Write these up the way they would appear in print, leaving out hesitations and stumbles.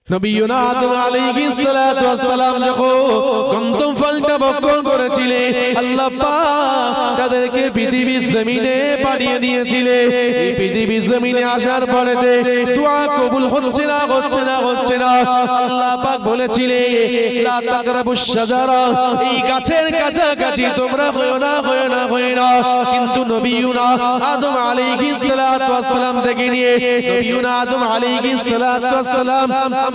নবিয়ুনা আদম আলাইহিস সালাতু ওয়াস সালাম যখন গন্ধম ফলটা ভক্ষণ করেছিলেন, আল্লাহ পাক তাদেরকে পৃথিবীর জমিনে পাঠিয়ে দিয়েছিলেন। এই পৃথিবীর জমিনে আসার পরেতে দোয়া কবুল হচ্ছে না। আল্লাহ পাক বলেছিলেন, লা তাকরাবুশ শাজারা, এই গাছের কাছাকাছি তোমরা হয়ো না। কিন্তু নবিয়ুনা আদম আলাইহিস সালাতু ওয়াস সালাম থেকে নিয়ে নবিয়ুনা আদম আলাইহিস সালাতু ওয়াস সালাম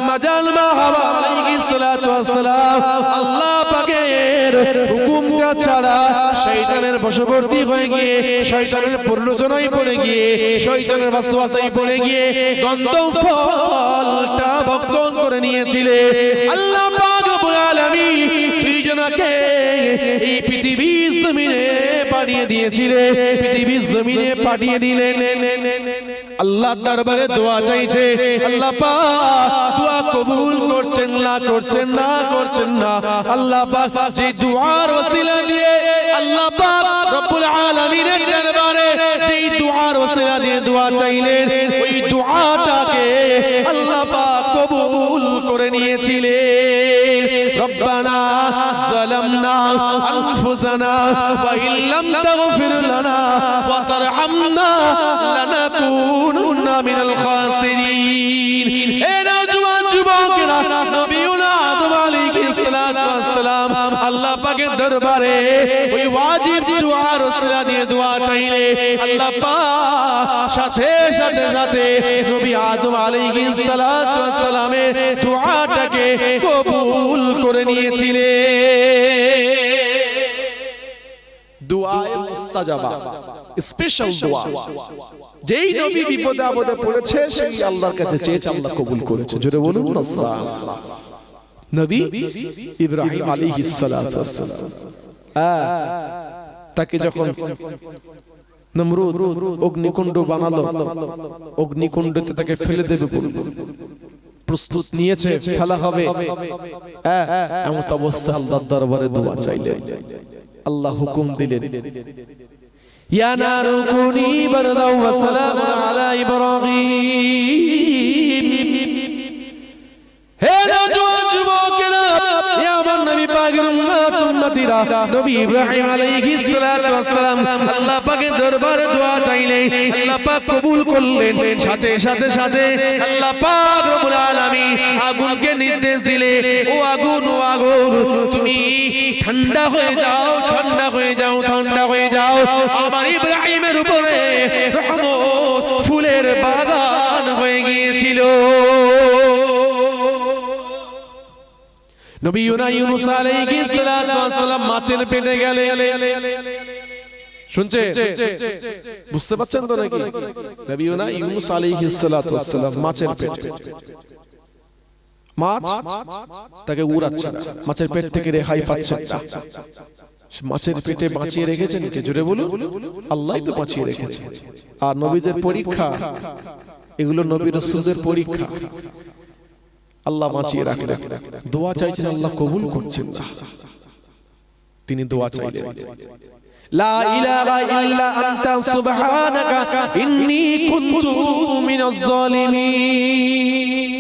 মাজাল মা হাওয়া আলাইহিস সালাতু ওয়াস সালাম আল্লাহ পাকের হুকুমটা ছাড়া শয়তানের বশবর্তী হয়ে গিয়ে, শয়তানের প্ররোচনায় পড়ে গিয়ে, শয়তানের ওয়াসওয়াসায় পড়ে গিয়ে গন্ধম ফলটা ভক্ষণ করে নিয়েছিলেন। আল্লাহ পাক রব্বুল আলামিন দুইজনকে এই পৃথিবীর জমিনে পাঠিয়ে দিয়েছিলেন, পৃথিবীর জমিনে পাঠিয়ে দিলেন। আল্লাহ দরবারে দোয়া চাইছে, আল্লাহ পাক দোয়া কবুল করছেন না। আল্লাহ পাক যে দুআর ওসিলা দিয়ে আল্লাহ পাক রব্বুল আলামিনের দরবারে যে দুআর ওসিলা দিয়ে দোয়া চাইলেন, ওই দুআটাকে আল্লাহ পাক কবুল করে নিয়েছিলেন। রব্বানা যালামনা আনফুসানা ওয়া ইল্লাম তাগফির লানা ওয়া তারহামনা লানাকুনুন্না মিনাল খাসিরিন। হে নওজওয়ান যুবকেরা, নবিয়ুনা আদম আলাইহিস সালাতু ওয়াস সালাম আল্লাহ পাকের দরবারে ওই ওয়াজিব দুআর ওসিলা দিয়ে দোয়া চাইলে আল্লাহ পাক সাথে নবী আদম আলাইহিস সালাতু ওয়াস সালামের দুআটাকে কবুল করে নিয়েছিলেন। দুআয়ে মুস্তাজাবা, স্পেশাল দোয়া। যেই নবী বিপদে আপদে পড়েছে সেই আল্লাহর কাছে চেয়েছে, আল্লাহ কবুল করেছে। জোরে বলুন না সুবহানাল্লাহ। নবী ইব্রাহিম আলাইহিস সালাতু ওয়াস সালাম তাকে যখন নমরুদ অগ্নিকুণ্ড বানালো, অগ্নিকুণ্ডতে তাকে ফেলে দেবে বলল, প্রস্তুত নিয়েছে, ফেলা হবে। এমন অবস্থা আল্লাহর দরবারে দোয়া চাইলেন, আল্লাহ হুকুম দিলেন, ইয়া নারু কুনি বারদাও ওয়া সালামুন আলা ইব্রাহিম। হে নওজওয়ান যুবকেরা, ইয়া আমার নবী পাকের উম্মতিরা, নবী ইব্রাহিম আলাইহিস সালাতু ওয়াস সালাম আল্লাহ পাকের দরবারে দোয়া চাইলেন, আল্লাহ পাক কবুল করলেন। সাথে আল্লাহ পাক রব্বুল আলামিন আগুনকে নির্দেশ দিলেন, ও আগুন তুমি ঠান্ডা হয়ে যাও। আমার ইব্রাহিমের উপরে রহমত ফুলের বাগান হয়ে গিয়েছিল। নবিয়ুনা ইউনূস আলাইহিস সালাতু ওয়াস সালাম মাছের পেটে গেলেন। শুনছে, বুঝতে পারছেন তো নাকি? নবিয়ুনা ইউনূস আলাইহিস সালাতু ওয়াস সালাম মাছের পেটে, মাছ তাকে উড়াচ্ছে না, মাছের পেট থেকে রেহাই পাচ্ছে না। মাছের পেটে বাঁচিয়ে রেখেছেন কে? জোরে বলুন, আল্লাহই তো বাঁচিয়ে রেখেছে। আর নবীদের পরীক্ষা, এগুলো নবী রাসূলদের পরীক্ষা, আল্লাহ বাঁচিয়ে রাখলেন। দোয়া চাইছেন, আল্লাহ কবুল করছেন না। তিনি দোয়া চাইলেন, লা ইলাহা ইল্লা আনতা সুবহানাকা ইন্নী কুনতু মিনাজ জালিমিন।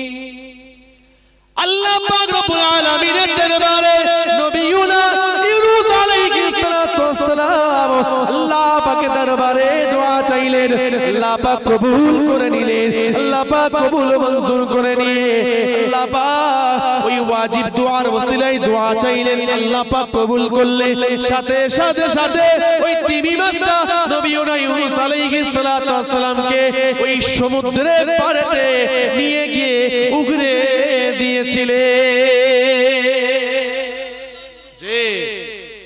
আল্লাহ পাক রব্বুল আলামিনের দরবারে নবিয়ুনা ইউনূস আলাইহিস সালাতু ওয়াস সালাম আল্লাহ পাকের দরবারে দোয়া চাইলেন, আল্লাহ পাক কবুল করে নিলেন। আল্লাহ পাক কবুল মঞ্জুর করে নিয়ে আল্লাহ পাক ওই ওয়াজিব দুআর ওসিলায় দোয়া চাইলেন, আল্লাহ পাক কবুল করলেন। সাথে ওই তিমি মাছটা নবিয়ুনা ইউনূস আলাইহিস সালাতু ওয়াস সালামকে ওই সমুদ্রের পাড়েতে নিয়ে গিয়ে উগরে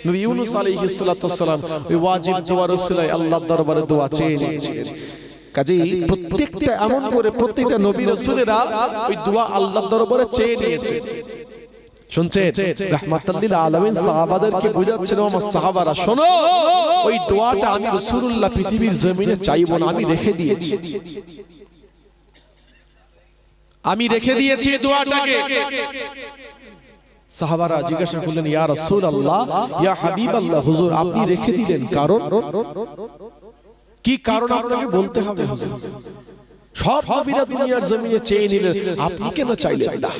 নবী ইউনূস আলাইহিস সালাতু ওয়াস সালাম ওই ওয়াজিব দুআর ওসিলায় আল্লাহর দরবারে দোয়া চেয়েছিলেন। কাজেই প্রত্যেকটা এমন করে প্রত্যেকটা নবী রাসূলেরা ওই দোয়া আল্লাহর দরবারে চেয়ে নিয়েছে। শুনছেন, রাহমাতুল লিল আলামিন সাহাবাদেরকে বুঝাচ্ছেন, আমার সাহাবারা শোনো, ওই দোয়াটা আমি রাসূলুল্লাহ পৃথিবীর জমিনে চাইবো না, আমি রেখে দিয়েছি দোয়াটাকে। সাহাবারা জিজ্ঞাসা করলেন, ইয়া রাসূলুল্লাহ, ইয়া হাবিবাল্লাহ, হুজুর আপনি রেখে দিলেন, কারণ কি? কারণ আপনাকে বলতে হবে হুজুর। সব নবীরা দুনিয়ার জমিনে চেয়ে নিলেন, আপনি কেন চাইলেন না?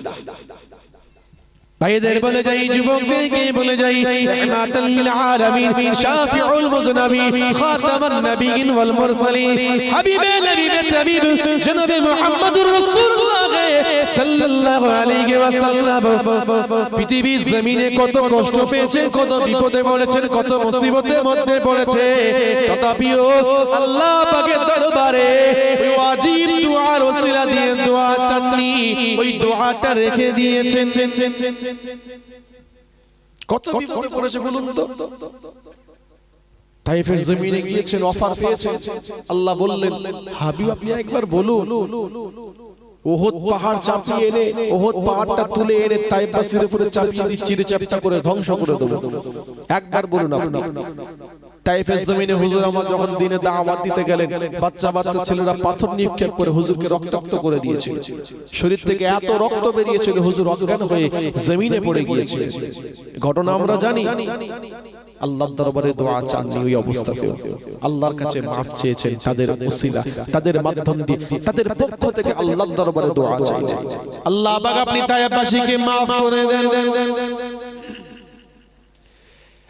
ভাইদের বলে যাই, যুবকদেরকে বলে যাই, রাহমাতাল লিল আলামিন, শাফিউল মুযনাবিন, খাতামান নবিয়্যিন ওয়াল মুরসালিন, হাবিবে নবীবে তাবিব জনাবে মুহাম্মদুর রাসূলুল্লাহ সাল্লাল্লাহু আলাইহি ওয়াসাল্লাম পৃথিবীর জমিনে কত কষ্ট পেয়েছেন, কত বিপদে পড়েছেন, কত মুসিবতের মধ্যে পড়েছে, তথাপিও আল্লাহ পাকের দরবারে ওই ওয়াজিব দুআর ওসিলা দিয়ে দোয়া চাননি, ওই দোয়াটা রেখে দিয়েছেন। কত বিপদে পড়েছে বলুন তো। তাইফের জমিনে গিয়েছেন, অফার পেয়েছেন, আল্লাহ বললেন, হাবিব আপনি একবার বলুন, ওহদ পাহাড় চাপিয়ে এনে, ওহদ পাহাড়টা তুলে এনে তাইফবাসীর উপরে চাপিয়ে দিয়ে চিরচাপ্টা করে ধ্বংস করে দেব, একবার বলুন আপনি। তাইফের জমিনে হুজুর আমার যখন দিনে দাওয়াত দিতে গেলেন, বাচ্চা বাচ্চা ছেলেরা পাথর নিক্ষেপ করে হুজুরকে রক্তাক্ত করে দিয়েছিল, শরীর থেকে এত রক্ত বেরিয়েছিল হুজুর অজ্ঞান হয়ে জমিনে পড়ে গিয়েছিলেন। ঘটনা আমরা জানি। আল্লাহর দরবারে দোয়া চাননি ওই অবস্থাতে, আল্লাহর কাছে মাফ চেয়েছেন, তাদের উসিলা, তাদের মাধ্যম দিয়ে, তাদের পক্ষ থেকে আল্লাহর দরবারে দোয়া চাইছেন, আল্লাহ পাক আপনি তাইফবাসীকে মাফ করে দেন।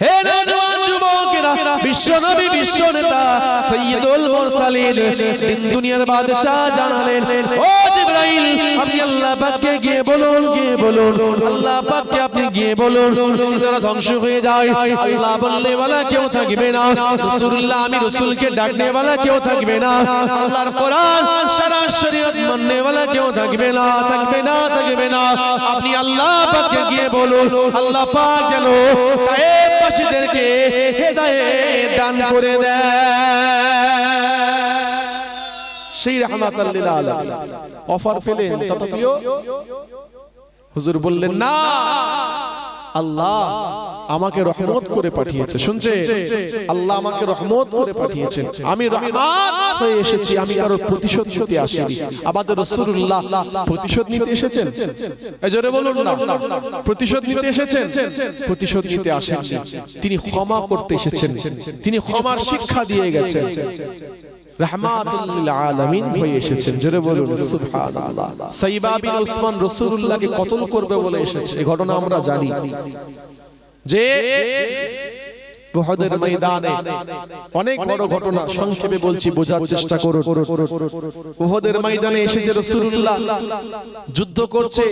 হে নওজোয়ান যুবকেরা, বিশ্বনবী বিশ্বনেতা সাইয়্যিদুল মুরসালিন দিন দুনিয়ার বাদশা জানালেন, ও জিবরাইল আপনি আল্লাহ পাককে গিয়ে বলুন, গিয়ে বলুন, আল্লাহ পাককে আপনি গিয়ে বলুন তারা ধ্বংস হয়ে যায়। আল্লাহ বললে ওয়ালা কেউ থাকবে না, রাসূলুল্লাহ আমি রাসূলকে ডাকনে ওয়ালা কেউ থাকবে না, আল্লাহর কোরআন সারা শরীয়ত মাননে ওয়ালা কেউ থাকবে না, থাকবে না, থাকবে না। আপনি আল্লাহ পাককে গিয়ে বলুন, আল্লাহ পাক যেন তাইফবাসীদেরকে হেদায়েত দান করে দেয়। সেই রাহমাতাল লিল আলামিন অফার পেলেন, তথাপিও হুজুর বললেন না, আল্লাহ আমাকে রহমত করে পাঠিয়েছে। শুনছে, আল্লাহ আমাকে রহমত করে পাঠিয়েছেন, আমি রহমত হয়ে এসেছি, আমি কারোর প্রতিশোধ নিতে আসিনি। আমাদের রাসূলুল্লাহ প্রতিশোধ নিতে এসেছেন? এই জোরে বলুন না, প্রতিশোধ নিতে এসেছেন? প্রতিশোধ নিতে আসেননি, তিনি ক্ষমা করতে এসেছেন, তিনি ক্ষমার শিক্ষা দিয়ে গেছেন, রাহমাতুল লিল আলামিন হয়ে এসেছেন। জোরে বলুন সুবহানাল্লাহ। সাইবা বিন উসমান রাসূলুল্লাহকে কতল করবে বলে এসেছে, এই ঘটনা আমরা জানি। যে উহুদের ময়দানে অনেক বড় ঘটনা, সংক্ষেপে বলছি, বোঝার চেষ্টা করুন। উহুদের ময়দানে এসে যে রাসূলুল্লাহ যুদ্ধ করছে,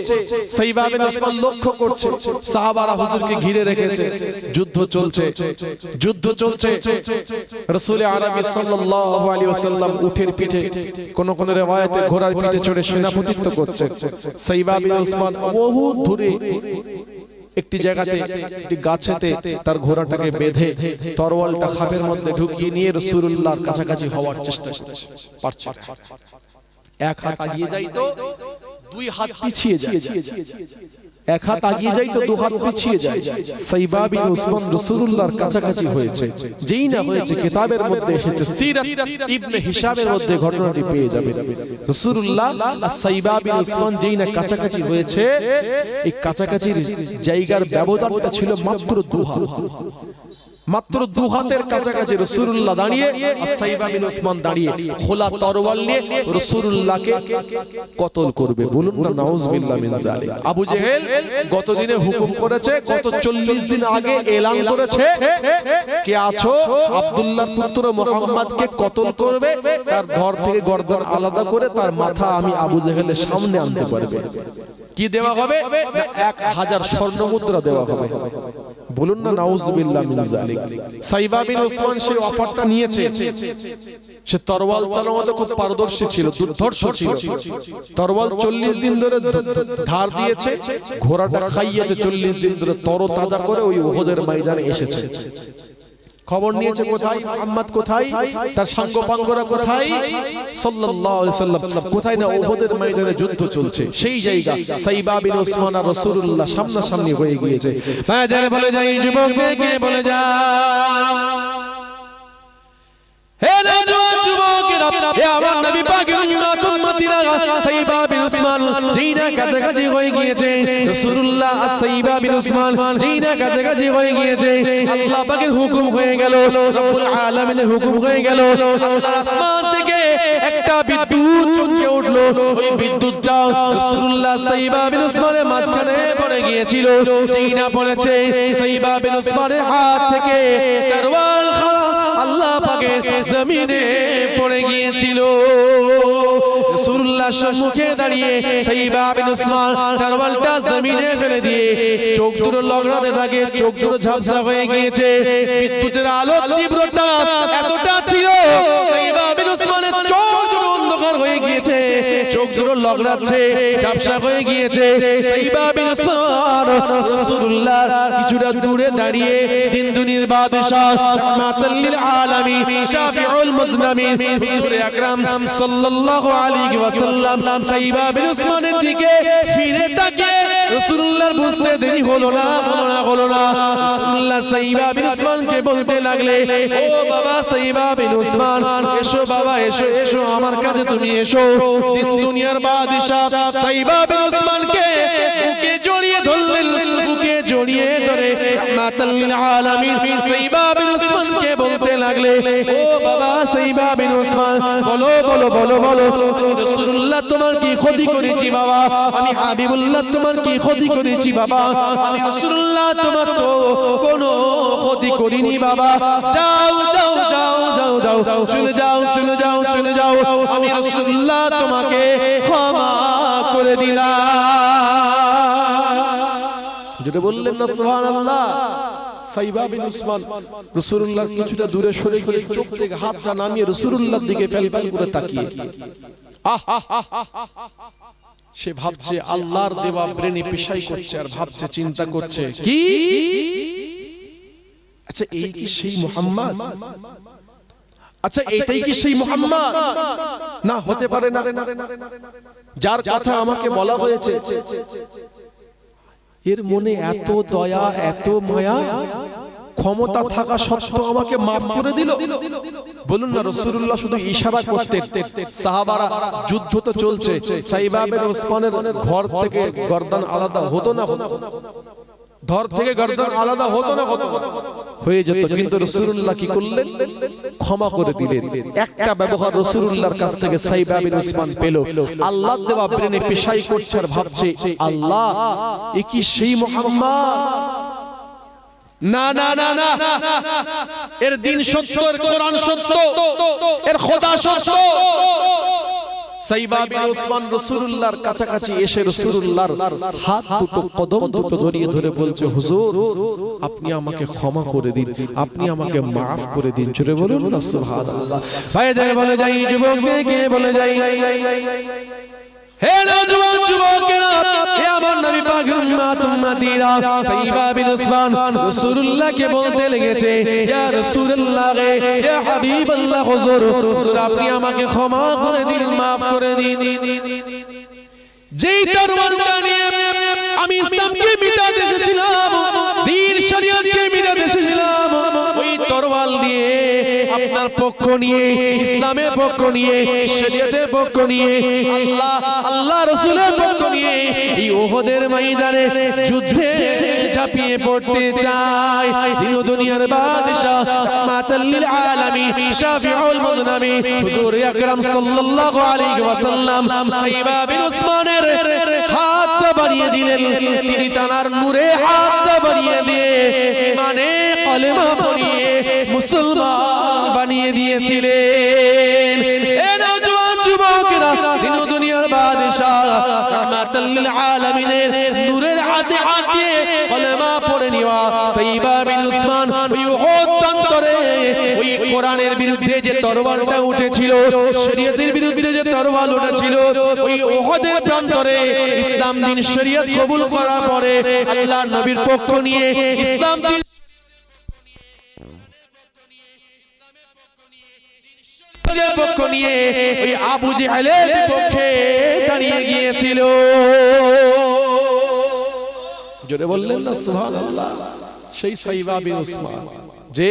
সাইবা বিন উসমান লক্ষ্য করছে, সাহাবারা হুজুরকে ঘিরে রেখেছে, যুদ্ধ চলছে, যুদ্ধ চলছে। রাসূল আরবি সাল্লাল্লাহু আলাইহি ওয়াসাল্লাম উটের পিঠে, কোন কোন riwayate ঘোড়ার পিঠে চড়ে সেনাপতিত্ব করছে। সাইবা বিন উসমান বহু দূরে একটি জায়গাতে, একটি গাছেতে তার ঘোড়াটাকে বেঁধে তরোয়ালটা খাপের মধ্যে ঢুকিয়ে নিয়ে রাসূলুল্লাহর কাছাকাছি হওয়ার চেষ্টা করছে, পারছে না। এক হাত আগিয়ে যাই তো দুই হাত পিছিয়ে যায়, এক হাত আগিয়ে যাই তো দু হাত পিছিয়ে যায়। সাইবা বিন উসমান রাসূলুল্লাহর কাছাকাছি হয়েছে, যেই না হয়েছে কিতাবের মধ্যে এসেছে, সিরাত ইবনে হিশামের মধ্যে ঘটনাটি পেয়ে যাবে। রাসূলুল্লাহ আর সাইবা বিন উসমান যেই না কাছাকাছি হয়েছে, এই কাছাকাছির জায়গার ব্যবধানটা ছিল মাত্র দু হাত, মাত্র দু হাতের কাছাকাছি রাসূলুল্লাহ দাঁড়িয়ে আর সাইবা বিন উসমান দাঁড়িয়ে খোলা তরোয়াল নিয়ে রাসূলুল্লাহকে কতল করবে। বলুন না নাউজুবিল্লাহ মিন যালিক। আবু জেহেল গতদিনে হুকুম করেছে, গত 40 দিন আগে এলান করেছে, কে আছো আব্দুল্লাহর পুত্র মুহাম্মদকে কতল করবে, তার ধর থেকে গর্দন আলাদা করে তার মাথা আমি আবু জেহেলের সামনে আনতে পারবে। কি দেওয়া হবে? 1000 স্বর্ণ মুদ্রা দেওয়া হবে। বলুন না নাউজুবিল্লাহ মিন যালিক। সাইবা বিন উসমান সেই অফারটা নিয়েছে, সে তরোয়াল চালানোতে খুব পারদর্শী ছিল, দুর্ধর্ষ ছিল। তরোয়াল 40 দিন ধরে ধার দিয়েছে, ঘোড়াটা খাইয়েছে 40 দিন ধরে, তরতাজা করে ওই উহুদের ময়দানে এসেছে। খবর নিয়েছে কোথায় মুহাম্মদ, কোথায় তার সাঙ্গপাঙ্গরা, কোথায় সাল্লাল্লাহু আলাইহি সাল্লাম, কোথায় না উহুদের ময়দানে যুদ্ধ চলছে। সেই জায়গা সাইবা বিন উসমান আর রাসূলুল্লাহ সামনাসামনি হয়ে গিয়েছে। ভাইদের বলে যাই, যুবকদেরকে বলে যা, হে নওজোয়ান যুবকেরা, হে আমার নবী পাকের উম্মতিরা, সাইবা বিন উসমান যেই না কাছাকাছি হয়ে গিয়েছে, রাসূলুল্লাহ আর সাইবা বিন উসমান যেই না কাছাকাছি হয়ে গিয়েছে, আল্লাহ পাকের হুকুম হয়ে গেল, রব্বুল আলামিনের হুকুম হয়ে গেল। আল্লাহর আসমান থেকে একটা একটা বিদ্যুৎ চমকে উঠলো ওই বিদ্যুৎটা রাসূলুল্লাহ সাইবা বিন উসমানের মাঝখানে পড়ে গিয়েছিল যেই না পড়েছে সাইবা বিন উসমানের হাত থেকে তরোয়াল খানা আল্লাহ পাকের জমিনে পড়ে গিয়েছিল রাসূলুল্লাহ সম্মুখে দাঁড়িয়ে সাইবা বিন উসমান তরোয়ালটা জমিনে ফেলে দিয়ে চোখ দুটো লগড়াতে থাকে চোখ দুটো ঝাপসা হয়ে গিয়েছে বিদ্যুতের আলোর তীব্রতা এতটা ছিল সাইবা বিন উসমানের চোখ দুটো অন্ধকার হয়ে গিয়েছে চোখ দুটো লগড়াচ্ছে ঝাপসা হয়ে গিয়েছে সাইবা বিন উসমান রাসূলুল্লাহ কিছুটা দূরে দাঁড়িয়ে দিন দুনিয়ার বাদশা রাহমাতুল লিল আলামিন শাফিউল মুজলামিন হুজুর আকরাম সাল্লাল্লাহু আলাইহি ওয়াসাল্লাম সাইবা বিন উসমানের দিকে ফিরে তাকিয়ে রাসূলুল্লাহর বুঝতে দেরি হলো না রাসূলুল্লাহ সাইবা বিন উসমানকে বলতে লাগলে ও বাবা সাইবা বিন উসমান এসো বাবা এসো আমার কাছে তুমি এসো দিন দুনিয়ার বাদশা সাইবা বিন উসমানকে বুকে জড়িয়ে ধরলেন বুকে জড়িয়ে ধরে রাহমাতুল লিল আলামিন সাইবা বিন উসমানকে বলতে লাগলে ও বাবা সাইবা বিন উসমান বলো আমি রাসূলুল্লাহ তোমার কি ক্ষতি করেছি বাবা আমি হাবিবুল্লাহ তোমার কি ক্ষতি করেছি বাবা আমি রাসূলুল্লাহ তোমার তো কোনো ক্ষতি করিনি বাবা যাও চলে যাও আমি রাসূলুল্লাহ তোমাকে ক্ষমা করে দিলাম যেটা বললেন না সুবহানাল্লাহ সাইবা বিন উসমান রাসূলুল্লাহর কিছুটা দূরে সরে গিয়ে চোখ থেকে হাতটা নামিয়ে রাসূলুল্লাহর দিকে ফেলফেল করে তাকিয়ে সে ভাবছে আল্লাহর দেওয়া ব্রেনে পেশাই করছে আর ভাবছে চিন্তা করছে কি আচ্ছা এই কি সেই মুহাম্মদ আচ্ছা এটাই কি সেই মুহাম্মদ না হতে পারে না যার কথা আমাকে বলা হয়েছে এর মনে এত দয়া এত মায়া ক্ষমতা থাকা সত্ত্বেও আমাকে maaf করে দিল বলুন না রাসূলুল্লাহ শুধু ইশারা করতেন সাহাবারা যুদ্ধ তো চলছে সাইবা বিন উসমানের ঘর থেকে গর্দান আলাদা হতো না ধর থেকে গর্দান আলাদা হতো না হয়ে যেত কিন্তু রাসূলুল্লাহ কি করলেন ক্ষমা করে দিলেন একটা ব্যবহার রাসূলুল্লাহর কাছ থেকে সাইবা বিন উসমান পেল আল্লাহ দেওয়া ব্রেনে পেশাই করছে আর ভাবছে আল্লাহ এ কি সেই মুহাম্মদ না এর দিন সত্য এর কোরআন সত্য এর খোদা সত্য সাইবা বিন উসমান রাসূলুল্লাহর কাছাকাছি এসে রাসূলুল্লাহর হাত দুটো কদম দুটো জড়িয়ে ধরে বলছে হুজুর আপনি আমাকে ক্ষমা করে দিন আপনি আমাকে maaf করে দিন জোরে বলুন না সুবহানাল্লাহ ভাইদের বলে যাই যুবকদেরকে বলে যাই হে নওজওয়ান যুবকেরা হে আমার নবী পাকের উম্মত-উম্মতীরা সাইবা বিন উসমান রাসূলুল্লাহকে বলতে লেগেছে ইয়া রাসূলুল্লাহ ইয়া হাবিবাল্লাহ হুজুর আপনি আমাকে ক্ষমা করে দিন maaf করে দিন যেই তরবারটা নিয়ে আমি ইসলামকে মিটাতে এসেছিলাম দ্বীন শরীয়তকে মিটাতে এসেছিলাম ওই তরবাল দিয়ে আপনার পক্ষ নিয়ে ইসলামের পক্ষ নিয়ে শরীয়তের পক্ষ নিয়ে আল্লাহ রাসূলের পক্ষ নিয়ে এই উহুদের ময়দানে যুদ্ধে ঝাঁপিয়ে পড়তে চাই দিন দুনিয়ার বাদশা রাহমাতুল লিল আলামিন শাফিউল মুজলামিন হুজুর আকরাম সাল্লাল্লাহু আলাইহি ওয়াসাল্লাম সাইবা বিন উসমানের হাত বাড়িয়ে দিলেন তিনি তার নূরে হাত বাড়িয়ে দিয়ে ঈমানে কলেমা পড়িয়ে মুসলমান বানিয়ে দিয়েছিলেন এ নওজওয়ান যুবকেরা দিন দুনিয়ার বাদশা রাহমাতুল লিল আলামিনের নূরের হাতে হাত দিয়ে কলেমা পড়ে নেওয়া সাইবা বিন উসমান ওই উহুদ প্রান্তরে ওই কোরআনের বিরুদ্ধে যে তরবারটা উঠেছিল শরীয়তের বিরুদ্ধে যে তরবাল উঠেছিল ওই উহুদের প্রান্তরে ইসলাম দ্বীন শরীয়ত কবুল করার পরে আল্লাহর নবীর পক্ষ নিয়ে ইসলাম দ্বীন পক্ষ নিয়ে ওই আবু জেহেলের পক্ষে দাঁড়িয়ে গিয়েছিল জোরে বললেন না সুবহানাল্লাহ সেই সাইবা বিন উসমান যে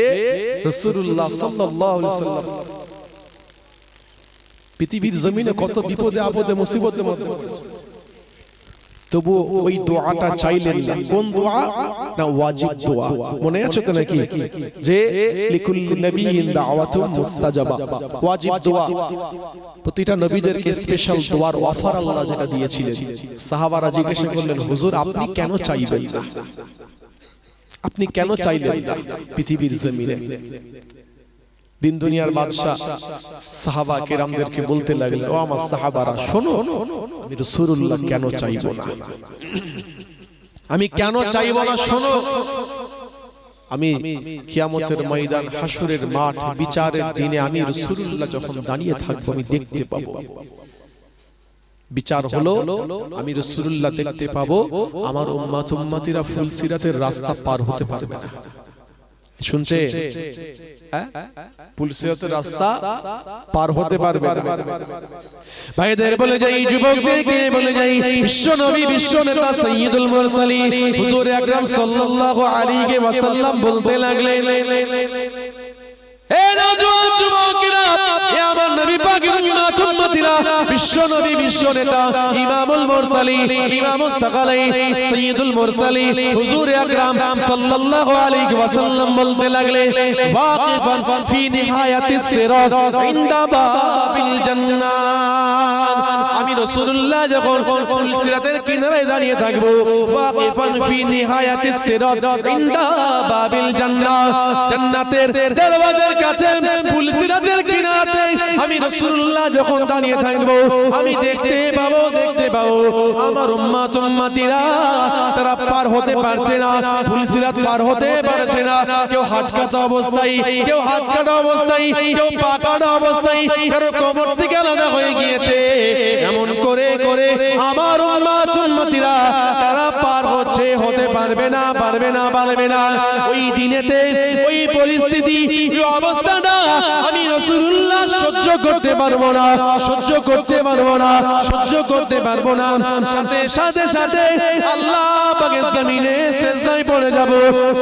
রাসূলুল্লাহ সাল্লাল্লাহু আলাইহি ওয়াসাল্লাম পৃথিবীর জমিনে কত বিপদে আপদে মুসিবতের মধ্যে তবু ওই দোয়াটা চাইলেন না। কোন দোয়া? না ওয়াজিব দোয়া। মনে আছে তো নাকি যে লিকুল্লি নবিয়িন দাওয়াতুন মুস্তাজাবা, ওয়াজিব দোয়া। প্রতিটা নবীদেরকে স্পেশাল দোয়ার অফার আল্লাহ যেটা দিয়েছিলেন। সাহাবারা জিজ্ঞাসা করলেন, হুজুর আপনি কেন চাইবেন না? আপনি কেন চাইলেন না পৃথিবীর জমিনে? দিন দুনিয়ার বাদশা সাহাবা কেরামদেরকে বলতে লাগলেন, ও আমার সাহাবারা শোনো, আমি রাসূলুল্লাহ কেন চাইবো না, আমি কেন চাইবো না শোনো। আমি কিয়ামতের ময়দান, হাসরের মাঠ, বিচারের দিনে আমি রাসূলুল্লাহ যখন দাঁড়িয়ে থাকবো আমি দেখতে পাবো। বিচার হলো আমি রাসূলুল্লাহ দেখতে পাবো, আমার উম্মত উম্মতিরা ফুলসিরাতের রাস্তা পার হতে পারবে না। শুনছে? ফুলসিরাতের রাস্তা পার হতে পারবে না। ভাইদের বলে যাই, যুবকদেরকে বলে যাই, বিশ্ব নবী, বিশ্ব নেতা সাইয়্যিদুল মুরসালিন হুজুর আকরাম সাল্লাল্লাহু আলাইহি ওয়াসাল্লাম বলতে লাগলেন, হে নওজোয়ান যুবকেরা, হে আমার নবী পাকের উম্মত উম্মতিরা, বিশ্ব নবী, বিশ্ব নেতা, ইমামুল মুরসালিন, ইমামুস সাকালাইন, সাইয়্যিদুল মুরসালিন হুজুর আকরাম সাল্লাল্লাহু আলাইহি ওয়াসাল্লাম বলতে লাগলেন, ওয়াকিফান ফি নিহায়াতিস সিরাত ইনদা বাবিল জান্নাত। আমি রাসূলুল্লাহ যখন সিরাতের কিনারায় দাঁড়িয়ে থাকব, ওয়াকিফান ফি নিহায়াতিস সিরাত ইনদা বাবিল জান্নাত, জান্নাতের দরওয়াজার কাছে ফুলসিরাতের কিনারাতে আমি রাসূলুল্লাহ যখন দাঁড়িয়ে থাকব, আমি দেখতে পাবো আমার উম্মত উম্মতিরা তারা পার হতে পারছে না, ফুলসিরাত পার হতে পারছে না। কেউ হাত কাটা অবস্থায়, কেউ হাত কাটা অবস্থায়, কেউ পা কাটা অবস্থায়, কারো কোমর থেকে আলাদা হয়ে গিয়েছে। এমন করে করে আমার উম্মত উম্মতিরা তারা পার হতে পারবে না, পারবে না, পারবে না। ওই দিনেতে ওই পরিস্থিতি, ওই অবস্থাটা আমি রাসূলুল্লাহ সহ্য করতে পারবো না, সহ্য করতে পারবো না, সহ্য করতে পারবো না। সাথে সাথে সাথে আল্লাহ পাকের জমিনে সিজদায় পড়ে যাব,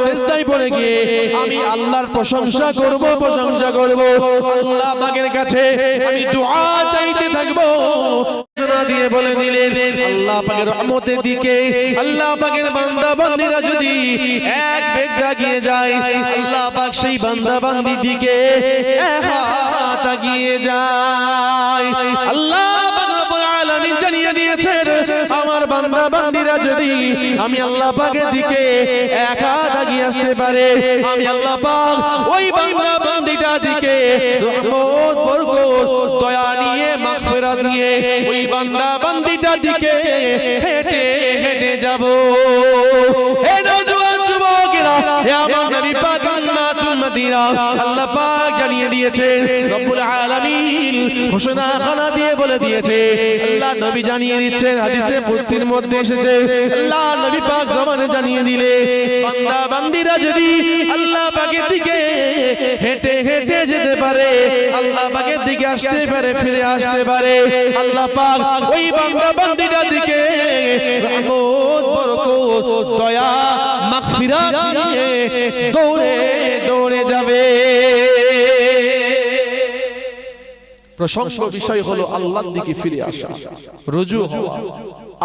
সিজদায় পড়ে গিয়ে আমি আল্লাহর প্রশংসা করব, প্রশংসা করব। আল্লাহ পাকের কাছে আমি দোয়া চাইতে থাকবো। দিয়ে বলে দিলেন, আল্লাহ পাকের রহমতের দিকে আল্লাহ পাকের বান্দা বান্দীরা যদি এক বেগ এগিয়ে যায়, আল্লাহ পাক সেই বান্দা বান্দির দিকে এক হাত এগিয়ে যায়। আল্লাহ পাক রব্বুল আলামিন জানিয়ে দিয়েছেন, আমার বান্দা বান্দিরা যদি আমি আল্লাহ পাকের দিকে এক হাত এগিয়ে আসতে পারে, আমি আল্লাহ পাক ওই বান্দা বান্দিটার দিকে রহমত, বরকত, দয়া নিয়ে, মাগফিরাত নিয়ে ওই বান্দা বান্দিটার দিকে হেঁটে হেঁটে যাব। হে নওজোয়ান যুবকেরা, হে আমার নবী পাক উম্মত উম্মতিরা, আল্লাহ পাক জানিয়ে দিয়েছেন, রব্বুল আলামিন ঘোষণা খানা দিয়ে বলে দিয়েছে, আল্লাহ নবী জানিয়ে দিচ্ছেন, হাদিসে কুদসির মধ্যে এসেছে, আল্লাহ নবী পাক জবানে জানিয়ে দিলে বান্দা বান্দিরা যদি আল্লাহ পাকের দিকে হেঁটে হেঁটে যেতে পারে, আল্লাহ পাকের দিকে আসতে পারে, ফিরে আসতে পারে, আল্লাহ পাক ওই বান্দা বান্দিটার দিকে রহমত, বরকত, দয়া, মাগফিরাত নিয়ে দৌড়ে দৌড়ে যাবে। প্রশংসা বিষয় হলো আল্লাহর দিকে ফিরে আসা, রুজু হওয়া,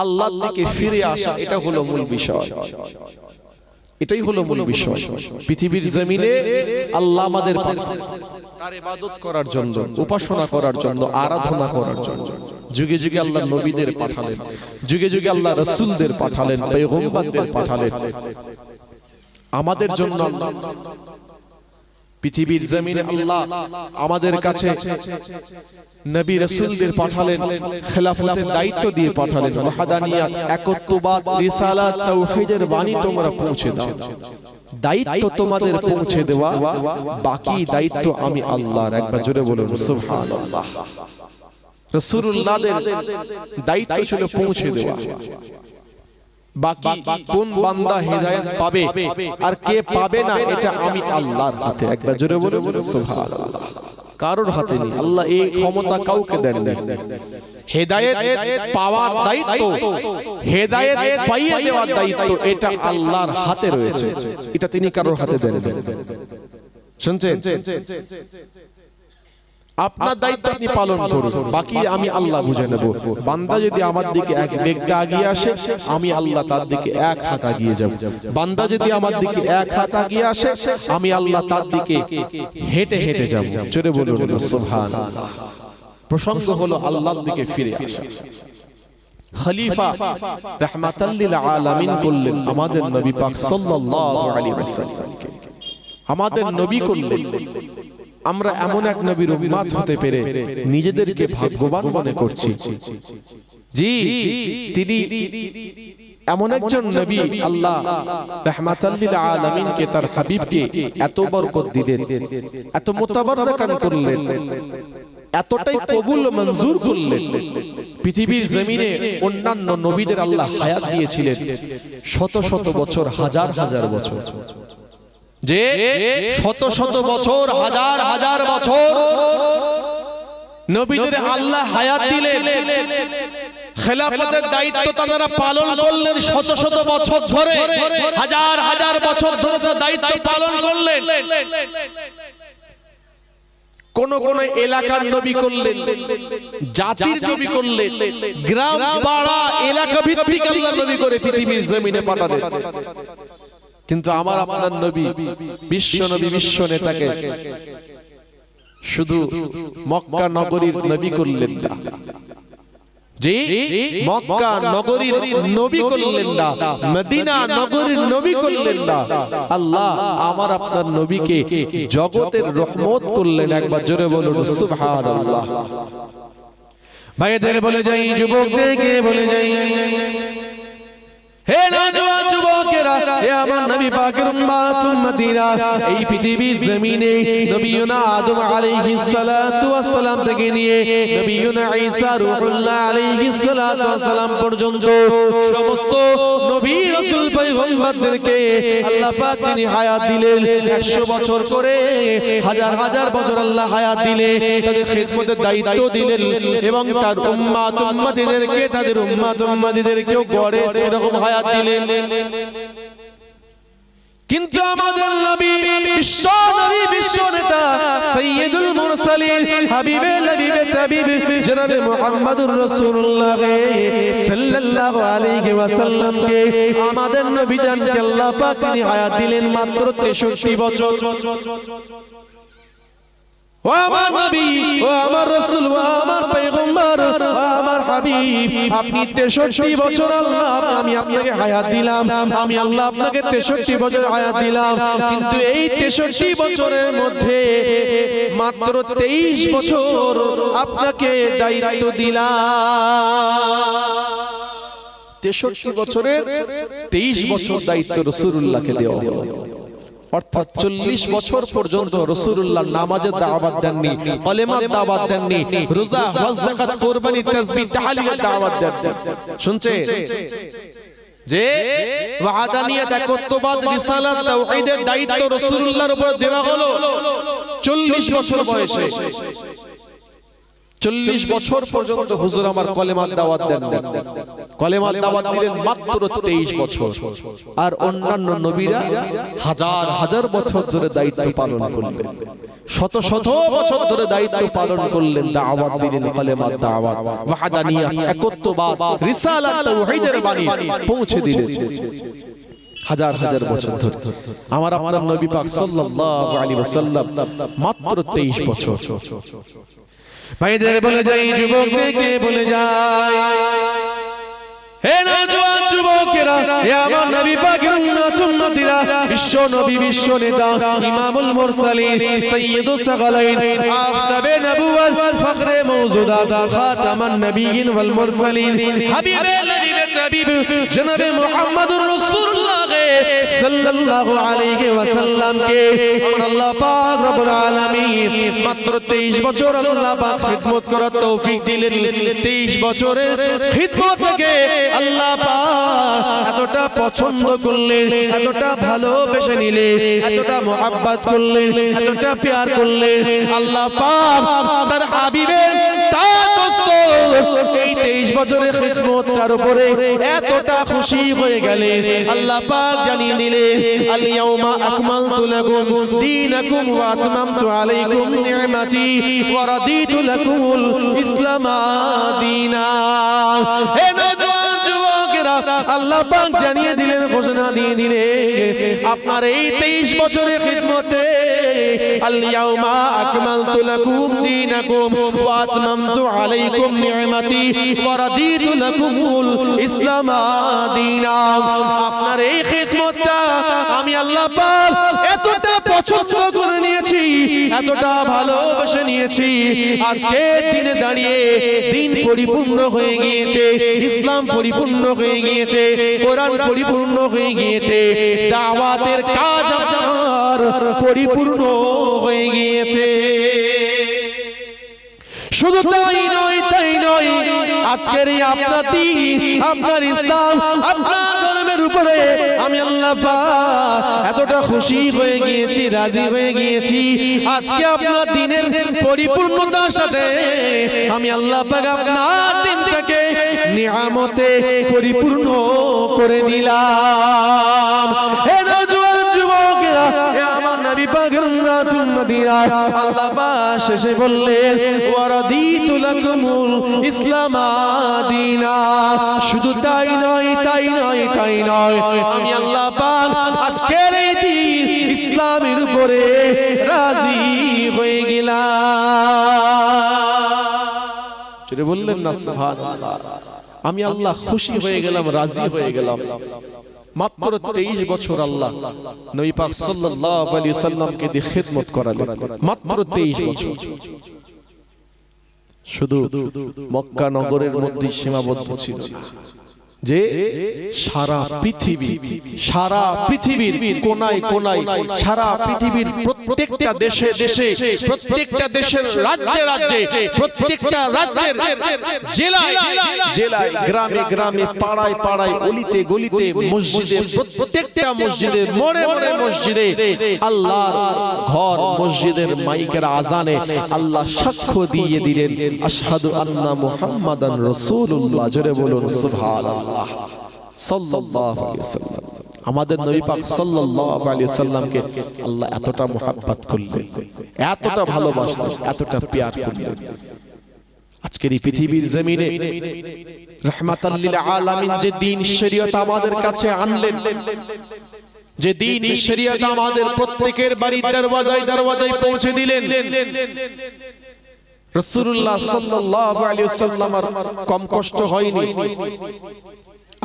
আল্লাহর দিকে ফিরে আসা, এটা হলো মূল বিষয়, এটাই হলো মূল বিষয়। পৃথিবীর জমিনে আল্লাহ আমাদের পাঠালেন তার ইবাদত করার জন্য, উপাসনা করার জন্য, আরাধনা করার জন্য। যুগে যুগে আল্লাহ নবীদের পাঠালেন, যুগে যুগে আল্লাহ রাসূলদের পাঠালেন, পয়গম্বরদের পাঠালেন আমাদের জন্য। পৃথিবীর জমিনে আল্লাহ আমাদের কাছে নবী রাসূলদের পাঠালেন, খেলাফতের দায়িত্ব দিয়ে পাঠালেন। ওয়াহদানিয়াত, একত্ববাদ, রিসালাত, তাওহীদের বাণী তোমরা পৌঁছে দাও। দায়িত্ব তোমাদের পৌঁছে দেওয়া, বাকি দায়িত্ব আমি আল্লাহর। একবার জোরে বলুন সুবহানাল্লাহ। রাসূলুল্লাহদের দায়িত্ব ছিল পৌঁছে দেওয়া, বাকি কোন বান্দা হেদায়েত পাবে আর কে পাবে না এটা আমি আল্লাহর হাতে। একবার জোরে বলুন সুবহানাল্লাহ। কারোর হাতে নেই, আল্লাহ এই ক্ষমতা কাউকে দেন না। হেদায়েত পাওয়ার দায়িত্ব, হেদায়েত পাইয়ে দেওয়ার দায়িত্ব এটা আল্লাহর হাতে রয়েছে, এটা তিনি কারোর হাতে দেন না। শুনছেন? আপনার দায়িত্ব আপনি পালন করুন, বাকি আমি আল্লাহ বুঝে নেব। বান্দা যদি আমার দিকে এক বেগটা আগিয়ে আসে, আমি আল্লাহ তার দিকে এক হাত আগিয়ে যাব। বান্দা যদি আমার দিকে এক হাত আগিয়ে আসে, আমি আল্লাহ তার দিকে হেঁটে হেঁটে যাব। জোরে বলুন সুবহানাল্লাহ। প্রসঙ্গ হলো আল্লাহর দিকে ফিরে আসা। খলিফা রাহমাতাল লিল আলামিন করলেন আমাদের নবী পাক সাল্লাল্লাহু আলাইহি ওয়াসাল্লামকে। আমাদের নবী করলেন। আমরা এমন এক নবীর উম্মত হতে পেরে নিজেদেরকে ভাগ্যবান মনে করছি। জি, তিনি এমন একজন নবী, আল্লাহ রাহমাতাল লিল আলামিনকে, তার হাবিবকে এত বরকত দিলেন, এত মুতাবাররাকান করলেন, এতটাই কবুল মঞ্জুর করলেন। পৃথিবীর জমিনে অন্যান্য নবীদের আল্লাহ হায়াত দিয়েছিলেন শত শত বছর, হাজার হাজার বছর। যে শত শত বছর, হাজার হাজার বছর নবীদের আল্লাহ হায়াত দিলেন, খেলাফতের দায়িত্ব তারা পালন করলেন শত শত বছর ধরে, হাজার হাজার বছর ধরে তারা দায়িত্ব পালন করলেন। কোন কোন এলাকার নবী করলেন, জাতির নবী করলেন, গ্রাম পাড়া এলাকা ভিত্তিক আল্লাহ নবী করে পৃথিবীর জমিনে পাঠালেন। কিন্তু আমার আপনার নবী, বিশ্ব নবী, বিশ্ব নেতাকে শুধু মক্কা নগরীর নবী করলেন না। জি, মক্কা নগরীর নবী করলেন না, মদিনা নগরীর নবী করলেন না। আল্লাহ আমার আপনার নবীকে জগতের রহমত করলেন। একবার জোরে বলুন সুবহানাল্লাহ। ভাইদের বলে যাই, যুবকদেরকে বলে যাই, হে নওজোয়ান যুবকেরা, হে আমার নবী পাকের উম্মত উম্মতিরা, এই পৃথিবীর জমিনে নবিয়ুনা আদম আলাইহিস সালাতু ওয়াস সালাম থেকে নিয়ে নবিয়ুনা ঈসা রূহুল্লাহ আলাইহিস সালাতু ওয়াস সালাম পর্যন্ত সমস্ত নবী রাসূল পয়গম্বরদেরকে আল্লাহ পাক তিনি হায়াত দিলেন 100 বছর করে, হাজার হাজার বছর আল্লাহ হায়াত দিলেন, তাদের খিদমতের দায়িত্ব দিলেন এবং তার উম্মত উম্মতিদেরকে, তাদের উম্মত উম্মতিদেরকেও গড়ে সেরকম হায়াত দিলেন। কিন্তু আমাদের নবী, বিশ্ব নবী, বিশ্ব নেতা, সাইয়্যিদুল মুরসালিন, হাবিবে লবিবে তাবিব জনাবে মুহাম্মদুর রাসূলুল্লাহ সাল্লাল্লাহু আলাইহি ওয়াসাল্লাম কে, আমাদের নবী জানকে আল্লাহ পাক তিনি হায়াত দিলেন মাত্র 63 বছর। ও আমার নবী, ও আমার রাসূল, ও আমার পয়গম্বর, ও আমার হাবিব, আপনি 63 বছর আল্লাহ আমি আপনাকে হায়াত দিলাম, আমি আল্লাহ আপনাকে 63 বছর হায়াত দিলাম। কিন্তু এই 63 বছরের মধ্যে মাত্র 23 বছর আপনাকে দায়িত্ব দিলাম। 63 বছরের 23 বছর দায়িত্ব রাসূলুল্লাহকে দেওয়া হলো। অর্থাৎ 40 বছর পর্যন্ত রাসূলুল্লাহ নামাজের দাওয়াত দেননি, কলেমার দাওয়াত দেননি, রোজা, হজ, যাকাত, কুরবানি, তাসবিহ, তাহলিলের দাওয়াত দেননি। শুনছে যে ওয়াহাদানিয়াত, একত্ববাদ, রিসালাত, তাওহীদের দায়িত্ব রাসূলুল্লাহর উপর দেওয়া হলো 40 বছর বয়সে। 40 বছর পর্যন্ত হুজুর আমার কলেমার দাওয়াত দেন, কলেমার দাওয়াত দিলেন মাত্র 23 বছর। আর অন্যান্য নবীরা হাজার হাজার বছর ধরে দায়িত্ব পালন করলেন, শত শত বছর ধরে দায়িত্ব পালন করলেন, দাওয়াত দিলেন, কলেমার দাওয়াত, ওয়াহদানিয়াত, একত্ববাদ, রিসালাত, তাওহীদের বাণী পৌঁছে দিলেন হাজার হাজার বছর ধরে। আমার আপনার নবী পাক সাল্লাল্লাহু আলাইহি ওয়াসাল্লাম মাত্র 23 বছর। ভাইদের বলে যাই, যুবকদেরকে বলে যাই, হে নওজোয়ান যুবকেরা, হে আমার নবী পাকের উম্মত উম্মতিরা, বিশ্ব নবী, বিশ্ব নেতা, ইমামুল মুরসালিন, সাইয়্যিদুস সাগালাইন, আফতাবে নবুওয়াত, ফখরে মওজুদাত, খাতামান নবিয়্যিন ওয়াল মুরসালিন, হাবিবে লবিবে তাবিব জনাবে মুহাম্মদুর রাসূলুল্লাহ সাল্লাল্লাহু আলাইহি ওয়াসাল্লাম কে আল্লাহ পাক রব্বুল আলামিন মাত্র 23 বছর আল্লাহ পাক খিদমত করার তৌফিক দিলেন। 23 বছরের খিদমত থেকে আল্লাহ পাক এত এতটা পছন্দ করলেন, এতটা ভালোবেসে নিলেন, এতটা মোহাব্বত করলেন, এতটা প্যার করলেন, আল্লাহ পাক তার হাবিবের তার দোস্ত এই 23 বছরের খিদমতটার উপরে এতটা খুশি হয়ে গেলেন, আল্লাহ পাক জানিয়ে দিলেন আল ইয়াউমা আকমালতু লাকুম দীনাকুম ওয়া আতমামতু আলাইকুম নি'মাতি ওয়া রাদিতু লাকুমুল ইসলাম দীনা। হে নওজোয়ান যুবকেরা, আল্লাহ পাক জানিয়ে দিলেন, ঘোষণা দিয়ে দিলেন, আপনার এই 23 বছরের খিদমতে আল ইয়াউমা আকমালতু লাকুম দীনাকুম ওয়া আতমামতু আলাইকুম নি'মাতি ওয়া রাদিতু লাকুমুল ইসলাম দীনা। আপনার এই খিদমতটা আমি আল্লাহ পাক এতটা পছন্দ করে নিয়েছি, এতটা ভালোবেসে নিয়েছি, আজকে দিনে দাঁড়িয়ে দিন পরিপূর্ণ হয়ে গিয়েছে, ইসলাম পরিপূর্ণ হয়ে গিয়েছে, কোরআন পরিপূর্ণ হয়ে গিয়েছে, দাওয়াতের কাজ আপনার পরিপূর্ণ হয়ে গিয়েছে। শুধু তাই নয়, তাই নয়, আজকের এই আপনার দিন, আপনার ইসলাম, আপনার ধর্মের উপরে আমি আল্লাহ পাক এতটা খুশি হয়ে গিয়েছি, রাজি হয়ে গিয়েছি, আজকে আপনার দিনের পরিপূর্ণতার সাথে আমি আল্লাহ পাক আপনার দিনটাকে নিয়ামতে পরিপূর্ণ করে দিলাম। হে নওজোয়ান যুবকেরা, হে আমার নবী পাকের রাতুল মদিনা, আল্লাহ পাক শেষে বললেন ওয়া রাদিতু লাকুমুল ইসলাম দীনা। শুধু তাই নয়, তাই নয়, তাই নয়, আমি আল্লাহ পাক আজকের এই দিন ইসলামের উপরে রাজি হয়ে গেলাম। চলে বললেন না সুবহানাল্লাহ, আমি আল্লাহ খুশি হয়ে গেলাম, রাজি হয়ে গেলাম। মাত্র 23 বছর আল্লাহ নবী পাক সাল্লাল্লাহু আলাইহি সাল্লামকে দিয়ে খিদমত করালেন, মাত্র 23 বছর। শুধু মক্কা নগরের মধ্যে সীমাবদ্ধ ছিল না, যে সারা পৃথিবীর কোনায় কোনায়, সারা পৃথিবীর প্রত্যেকটা দেশে দেশে, প্রত্যেকটা দেশের রাজ্যে রাজ্যে, প্রত্যেকটা রাজ্যের জেলায় জেলায়, গ্রামে গ্রামে, পাড়ায় পাড়ায়, অলিতে গলিতে, মসজিদে, প্রত্যেকটা মসজিদে, মোড়ে মোড়ে মসজিদে আল্লাহর ঘর, মসজিদের মাইকের আজানে আল্লাহ সাক্ষ্য দিয়ে দিলেন আশহাদু আন্না মুহাম্মাদান রাসূলুল্লাহ। জোরে বলুন সুবহানাল্লাহ। সাল্লাল্লাহু আলাইহি ওয়াসাল্লাম, আমাদের নবী পাক সাল্লাল্লাহু আলাইহি ওয়াসাল্লামকে আল্লাহ এতটা মুহাব্বত করলেন, এতটা ভালোবাসলেন, এতটা প্যার করলেন। আজকের এই পৃথিবীর জমিনে রাহমাতাল লিল আলামিন যে দ্বীন শরীয়ত আমাদের কাছে আনলেন, যে দ্বীন শরীয়ত আমাদের প্রত্যেকের বাড়ির দরওয়াজায় দরওয়াজায় পৌঁছে দিলেন, রাসূলুল্লাহ সাল্লাল্লাহু আলাইহি ওয়াসাল্লামের কম কষ্ট হয়নি।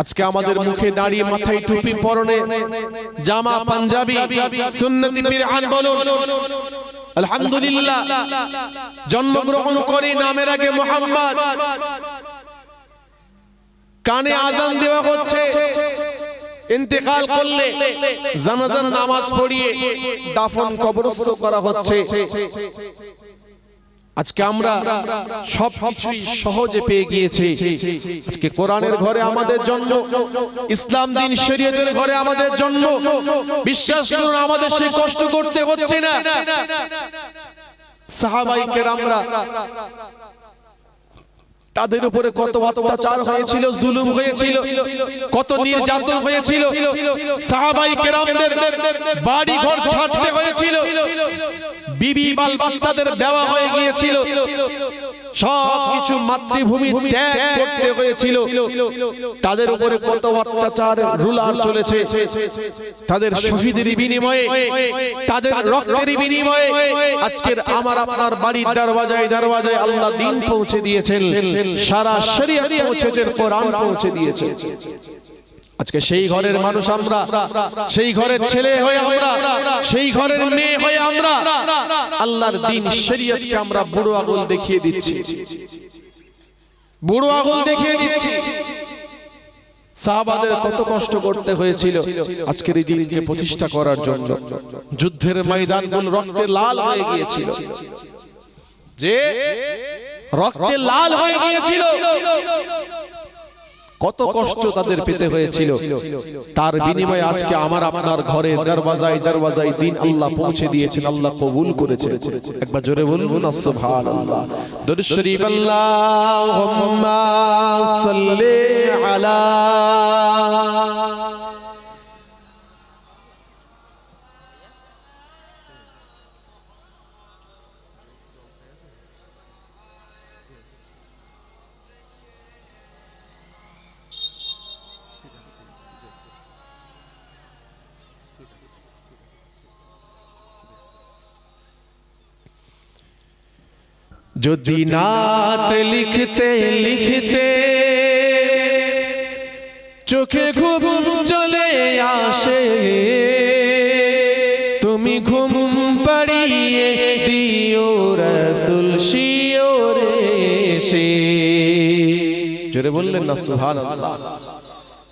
আজকে আমাদের মুখে দাঁড়িয়ে, মাথায় টুপি, পরনে জামা, পাঞ্জাবি, সুন্নতি বিরআন বলুন, আলহামদুলিল্লাহ। জন্মগ্রহণ করে নামের আগে মুহাম্মদ, কানে আজান দেওয়া হচ্ছে, ইন্তেকাল করলে জানাজার নামাজ পড়িয়ে দাফন কবরস্থ করা হচ্ছে। আজকে আমরা সবকিছুই সহজে পেয়ে গিয়েছি। আজকে কোরআনের ঘরে আমাদের জন্ম, ইসলাম দ্বীন শরীয়তের ঘরে আমাদের জন্ম। বিশ্বাস করুন, আমাদের সেই কষ্ট করতে হচ্ছে না। সাহাবায়ে কেরামরা, তাদের উপরে কত অত্যাচার হয়েছিল, জুলুম হয়েছিল, কত নির্যাতন হয়েছিল। সাহাবায়ে কেরামদের বাড়ি ঘর ছাড়তে হয়েছিল, বিবি বাল বাচ্চাদের দেওয়া হয়ে গিয়েছিল, সবকিছু মাতৃভূমি ত্যাগ করতে হয়েছিল। তাদের উপরে কত অত্যাচার রুলার চলেছে। তাদের শহীদের বিনিময়ে, তাদের রক্তের বিনিময়ে আজকের আমার আপনার বাড়ির দরওয়াজায় দরওয়াজায় আল্লাহ দ্বীন পৌঁছে দিয়েছেন, সারা শরীয়ত পৌঁছেছে, কোরআন পৌঁছে দিয়েছে। আজকে সেই ঘরের মানুষ আমরা, সেই ঘরের ছেলে হয়ে আমরা, সেই ঘরের মেয়ে হয়ে আমরা আল্লাহর দ্বীন শরীয়তকে আমরা বুড়ো আঙুল দেখিয়ে দিচ্ছি, বুড়ো আঙুল দেখিয়ে দিচ্ছি। সাহাবাদের কত কষ্ট করতে হয়েছিল আজকের এই দ্বীনকে প্রতিষ্ঠা করার জন্য। যুদ্ধের ময়দানগুলো রক্তে লাল হয়ে গিয়েছিল, যে রক্তে লাল হয়ে গিয়েছিল। কত কষ্ট তাদের পেতে হয়েছিল, তার বিনিময়ে আজকে আমার আপনার ঘরে দরওয়াজায় দরওয়াজায় দিন আল্লাহ পৌঁছে দিয়েছেন, আল্লাহ কবুল করেছেন। একবার জোরে বলুন না সুবহানাল্লাহ। দরুদ শরীফ আল্লাহুম্মা সাল্লি আলা যদি নাত লিখতে লিখতে চোখে ঘুম চলে আসে, তুমি ঘুম পাড়িয়ে দিও রাসূল শিওরে এসে। জোরে বললেন না সুবহানাল্লাহ।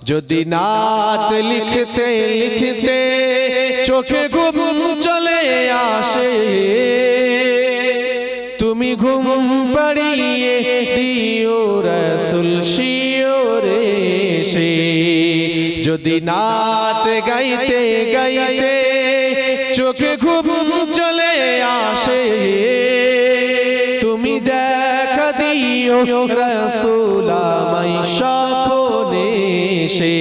যদি নাত লিখতে লিখতে চোখে ঘুম চলে আসে, তুমি ঘুম পাড়িয়ে দিও রাসূল শিওরে এসে। যদি নাত গাইতে গাইতে চোখে ঘুম চলে আসে, তুমি দেখা দিও রাসূল আমায় স্বপ্নে এসে।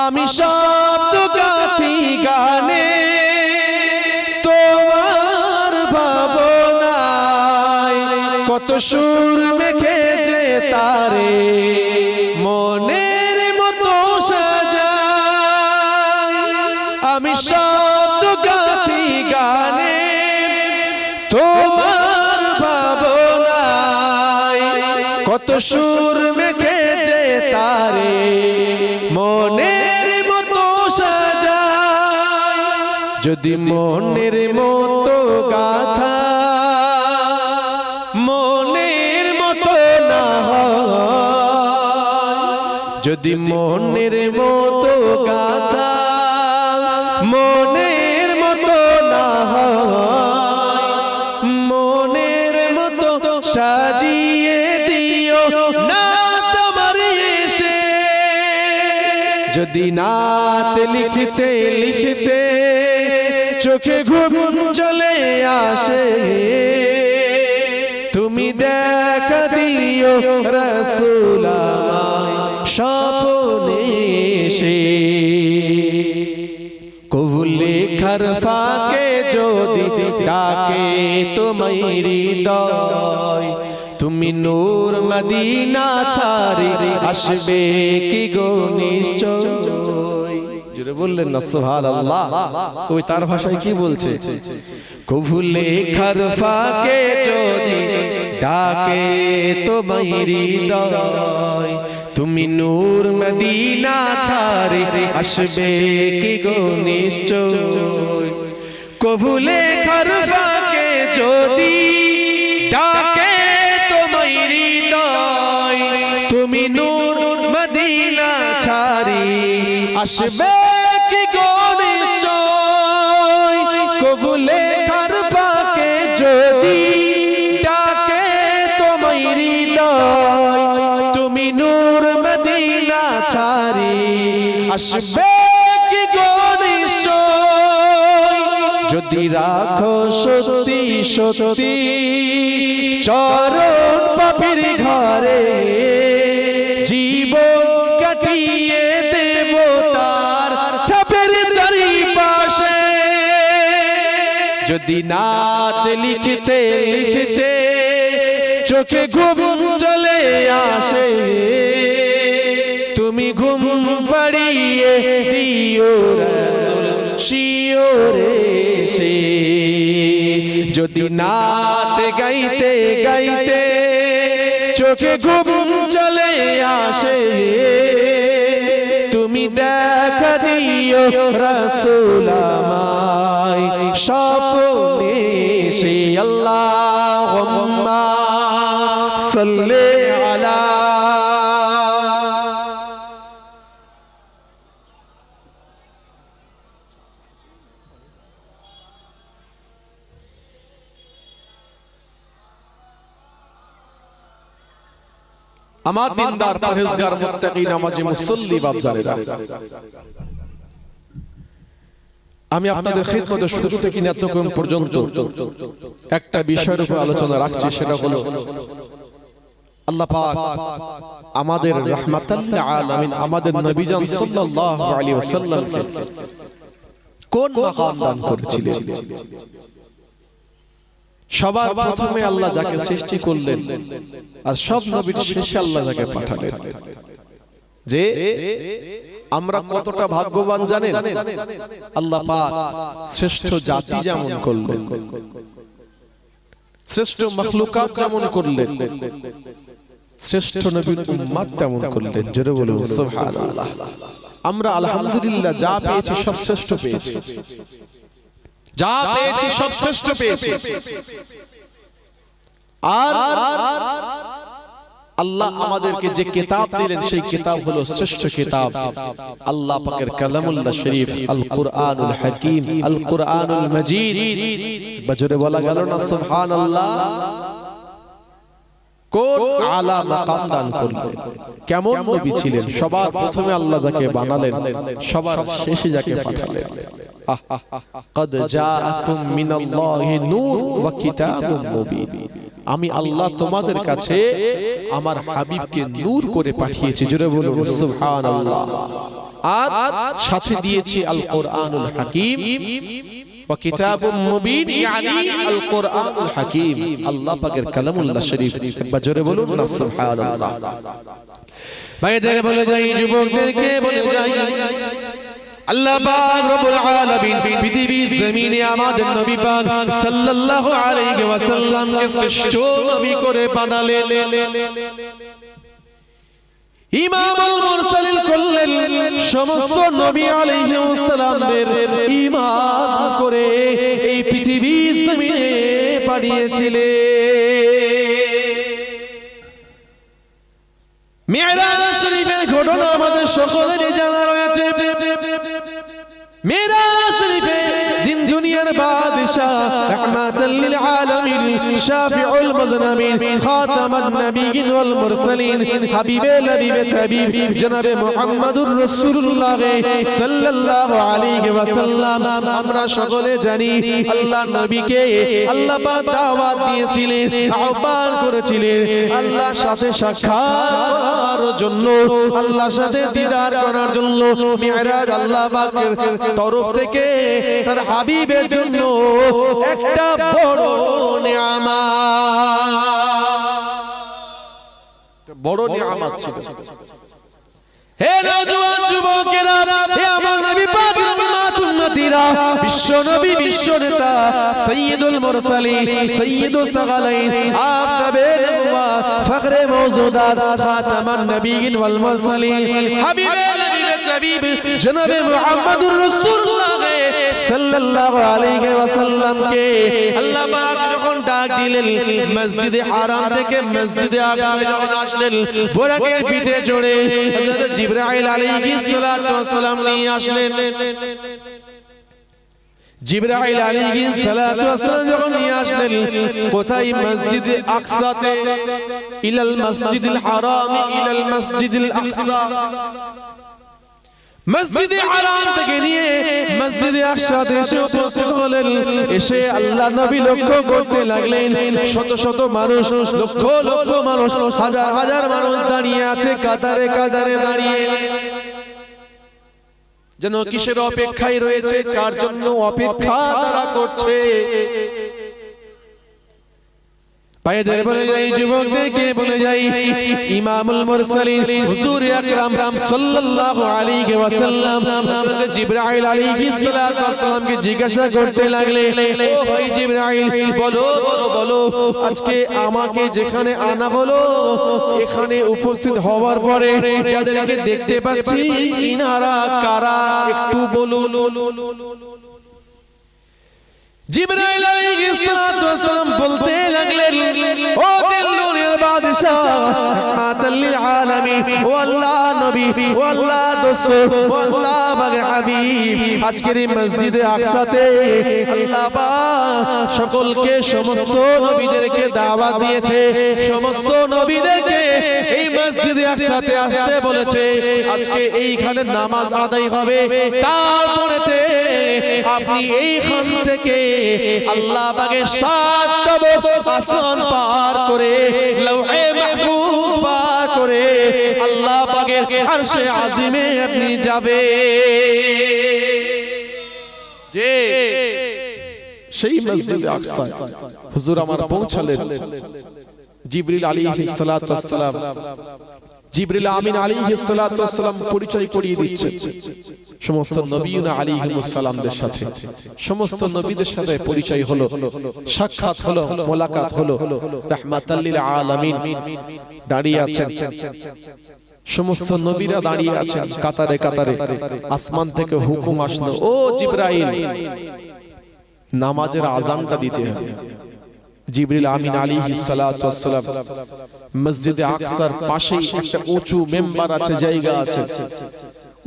আমি শব্দ গাথি গানে কত সুর মেখেছে তারে মনের মতো সাজায়। আমি শব্দ গাথি গানে তোমার ভাবনায়, কত সুর মেখেছে তারে মনের মতো সাজায়। যদি মনের মতো গাথা মনের মতো না হয়, যদি মনের মতো গাথা মনের মতো না হয়, মনের মতো সাজিয়ে দিও না তোমার এসে। যদি নাত লিখতে লিখতে চোখে ঘুম চলে আসে, তুমি দেখা দিও রাসূল আমায় স্বপ্নে এসে। কবু লেখার ফাঁকে যদি ডাকে তোমায় হৃদয়, তুমি নূর মদিনা ছাড়ি আসবে কি গো নিশ্চয়। জোরে বললেন না সুবহানাল্লাহ। ওই তার ভাষায় কি বলছে? কবু লেখার ফাঁকে যদি ডাকে তোমায় হৃদয়, তুমি নূর মদিনা ছাড়ি আসবে কি গো নিশ্চয়। কবু লেখার ফাঁকে যদি ডাকে তোমায় হৃদয়, তুমি নূর মদিনা ছাড়ি আসবে কি গো নিশ্চয়। কবু লেখার ফাঁকে যদি ডাকে তোমায় হৃদয়, তুমি নূর মদিনা ছাড়ি আসবে কি গো নিশ্চয়। যদি রাখো সত্যি সত্যি চরণ পাপীর ঘরে, জীবন কাটিয়ে দেব তার ছাপের চারিপাশে। যদি নাত লিখতে লিখতে চোখে ঘুম চলে আসে, তুমি ঘুম পাড়িয়ে দিও রাসূল শিওরে এসে। যদি নাত গাইতে গাইতে চোখে ঘুম চলে আসে, তুমি দেখা দিও রাসূল আমায় স্বপ্নে এসে। আল্লাহুম্মা সাল্লি আলা আমার দিনদার পরহেজগার মুত্তাকি নামাজি মুসল্লি বাপজানেরা, আমি আপনাদের খিদমতে শুরু থেকে এতক্ষণ পর্যন্ত একটা বিষয়ের উপর আলোচনা রাখছি, সেটা হলো আল্লাহ পাক আমাদের রাহমাতাল লিল আলামিন আমাদের নবী জন সাল্লাল্লাহু আলাইহি ওয়াসাল্লামকে কোন মাকাম দান করেছিলেন। সবার প্রথমে আল্লাহ যাকে সৃষ্টি করলেন আর সব নবীর শেষে আল্লাহ যাকে পাঠালেন, যে আমরা কতটা ভাগ্যবান জানেন। আল্লাহ পাক শ্রেষ্ঠ জাতি যেমন করলেন, শ্রেষ্ঠ মাখলুকাত যেমন করলেন, শ্রেষ্ঠ নবীর উম্মত তেমন করলেন। জোরে বলুন সুবহানাল্লাহ। আমরা আলহামদুলিল্লাহ যা পেয়েছি সব শ্রেষ্ঠ পেয়েছি, যা পেয়েছি সব শ্রেষ্ঠ পেয়েছি। আর আল্লাহ আমাদেরকে যে কিতাব দিলেন সেই কিতাব হলো শ্রেষ্ঠ কিতাব, আল্লাহ পাকের কালামুল্লাহ শরীফ, আল কুরআনুল হাকীম, আল কুরআনুল মাজিদ। বজরে বলা গেল না সুবহানাল্লাহ। কোন আলা মাকাম দান করলেন, কেমন নবী ছিলেন, সবার প্রথমে আল্লাহ যাকে বানালেন, সবার শেষে যাকে পাঠালেন। قد جاءكم من الله نور وكتاب مبين। আমি আল্লাহ তোমাদের কাছে আমার হাবিবকে নূর করে পাঠিয়েছি। জোরে বলুন সুবহানাল্লাহ। আর সাথে দিয়েছি আল কুরআনুল হাকীম ওয়া কিতাবুম মুবিন, ইয়ানি আল কুরআনুল হাকীম, আল্লাহ পাকের কালামুল্লাহ শরীফ। একবার জোরে বলুন না সুবহানাল্লাহ। ভাইদের বলে যাই, যুবকদেরকে বলে যাই, আল্লাহ পাক রব্বুল আলামিন পৃথিবীর জমিনে আমাদের নবী পাক সাল্লাল্লাহু আলাইহি ওয়াসাল্লামকে শ্রেষ্ঠ নবী করে বানালেন, ইমামুল মুরসালিন করলেন, সমস্ত নবী আলাইহিস সালামদের ইমাম করে এই পৃথিবীর জমিনে পাঠিয়েছিলেন। মিরাজ শরীফের ঘটনা আমাদের সকলেরই জানা রয়েছে। মিরাজ শরীফে দিন দুনিয়ার বাদশা, রাহমাতাল লিল আলামিন, শাফিউল মুজনামিন, খাতামান নবিয়্যিন ওয়াল মুরসালিন, হাবিবে লবিবে তাবিব জনাবে মুহাম্মদুর রাসূলুল্লাহ সাল্লাল্লাহু আলাইহি ওয়াসাল্লাম। আমরা সকলে জানি আল্লাহ নবীকে আল্লাহ পাক দাওয়াত দিয়েছিলেন, আহ্বান করেছিলেন আল্লাহর সাথে সাক্ষাৎ করার জন্য, আল্লাহর সাথে দিদার করার জন্য। মিরাজ আল্লাহ পাকের তরফ থেকে তার হাবিবের জন্য একটা বড় নিয়ামত, বড় নিয়ামত ছিল। হে নওজোয়ান যুবকেরা, হে আমার নবী পাকের উম্মতুল মদিনা, বিশ্ব নবী, বিশ্ব নেতা, সাইয়্যিদুল মুরসালিন, সাইয়্যিদুস সাগালাইন, আফতাবে নবুওয়াত, ফখরে মওজুদাত, খাতামান নবিয়্যিন ওয়াল মুরসালিন, হাবিবে নবীবে তাবিব জনাবে মুহাম্মদুর রাসূলুল্লাহ সাল্লাল্লাহু আলাইহি ওয়াসাল্লামকে আল্লাহ পাক যখন ডাক দিলেন, মসজিদে হারাম থেকে মসজিদে আকসা যখন আসলেন, বোরাকের পিঠে চড়ে হযরত জিবরাইল আলাইহিস সালাতু ওয়াস সালাম নিয়ে আসলেন। জিবরাইল আলাইহিস সালাতু ওয়াস সালাম যখন নিয়ে আসলেন কোথায়? মসজিদে আকসাতে, ইলাল মসজিদিল হারাম, ইলাল মসজিদিল আকসা। মসজিদে হারাম থেকে নিয়ে মসজিদে আকসাতে এসে উপস্থিত হলেন। এসে আল্লাহ নবী লক্ষ্য করতে লাগলেন, শত শত মানুষ, লক্ষ লক্ষ মানুষ, হাজার হাজার মানুষ দাঁড়িয়ে আছে, কাতারে কাতারে দাঁড়িয়ে, যেন কিসের অপেক্ষায় রয়েছে, কার জন্য অপেক্ষা তারা করছে। পায়দের বলে যাই, যুবকদেরকে বলে যাই, ইমামুল মুরসালিন হুজুর আকরাম সাল্লাল্লাহু আলাইহি ওয়াসাল্লাম হযরত জিবরাইল আলাইহিস সালাতু ওয়াস সালামকে জিজ্ঞাসা করতে লাগলেন, ও ভাই জিবরাইল, বলো বলো বলো, আজকে আমাকে যেখানে আনা হলো, এখানে উপস্থিত হওয়ার পরে যাদেরকে দেখতে পাচ্ছি ইনারা কারা, একটু বলুন। জিবরাইল আলাইহিস সালাতু ওয়াস সালাম বলতে লাগলেন, ও দিল্লুরের বাদশা, রাহমাতাল লিল আলামিন, ও আল্লাহ নবী, ও আল্লাহ দোস্ত, ও আল্লাহ পাকের হাবিব, আজকের এই মসজিদে আকসাতে আল্লাহ পাক সকলকে, সমস্ত নবীদেরকে দাওয়াত দিয়েছে, সমস্ত নবীদেরকে এই মসজিদে আকসাতে আসতে বলেছে। আজকে এইখানে নামাজ আদায় হবে, তারপরেতে আপনি এইখান থেকে আল্লাহ পাকের 7 তবক আসমান পার করে, লৌহে মাহফুজ পার করে আল্লাহ পাকের আরশে আজিমে আপনি যাবে। যে সেই মসজিদে আকসা হুজুর আমার পৌঁছালেন। জিবরিল আলাইহিস সালাতু ওয়াস সালাম, জিবরিল আমিন আলাইহিস সালাতু ওয়াস সালাম পরিচয় করিয়ে দিচ্ছেন সমস্ত নবীনা আলাইহিমুস সালামদের সাথে। সমস্ত নবীদের সাথে পরিচয় হলো, সাক্ষাৎ হলো, মোলাকাত হলো। রাহমাতাল লিল আলামিন দাঁড়িয়ে আছেন, সমস্ত নবীরা দাঁড়িয়ে আছেন কাতারে কাতারে। আসমান থেকে হুকুম আসলো, ও জিবরাইল, নামাজের আযানটা দিতে হবে। জিবরিল আমিন আলাইহিস সালাতু ওয়াস সালাম মসজিদে আকসার পাশেই একটা উঁচু মেম্বার আছে, জায়গা আছে,